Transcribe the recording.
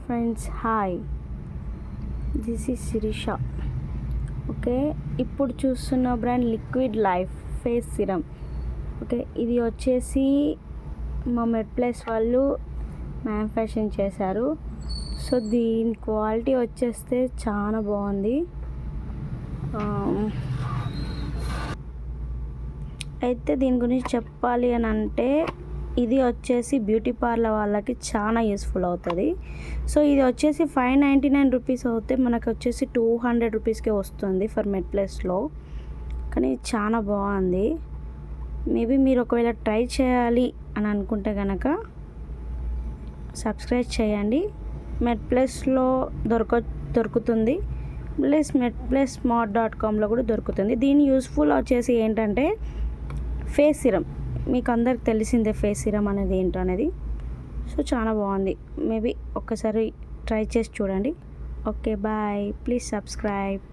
Friends hi, this is Shirisha. Okay, ఇప్పుడు చూస్తున్న brand liquid life face serum. Okay, ఇది వచ్చేసి మా మెడ్ ప్లస్ వాళ్ళు మ్యానుఫ్యాక్చరింగ్ చేశారు. సో దీని క్వాలిటీ వచ్చేస్తే చాలా బాగుంది. అయితే దీని గురించి చెప్పాలి అని అంటే, ఇది వచ్చేసి బ్యూటీ పార్లర్ వాళ్ళకి చాలా యూస్ఫుల్ అవుతుంది. సో ఇది వచ్చేసి 599 రూపీస్ అవుతే మనకు వచ్చేసి 200 రూపీస్కే వస్తుంది ఫర్ మెడ్ ప్లస్లో. కానీ చాలా బాగుంది. మేబీ మీరు ఒకవేళ ట్రై చేయాలి అని అనుకుంటే కనుక సబ్స్క్రైబ్ చేయండి. మెడ్ ప్లస్లో దొరుకుతుంది, ప్లస్ medplusmart.comలో కూడా దొరుకుతుంది. దీని యూస్ఫుల్ వచ్చేసి ఏంటంటే ఫేస్ సిరమ్. మీకు అందరికి తెలిసిందే ఫేస్ సిరమ్ అనేది ఏంటో అనేది. సో చాలా బాగుంది. మేబీ ఒక్కసారి ట్రై చేసి చూడండి. Okay bye, please subscribe.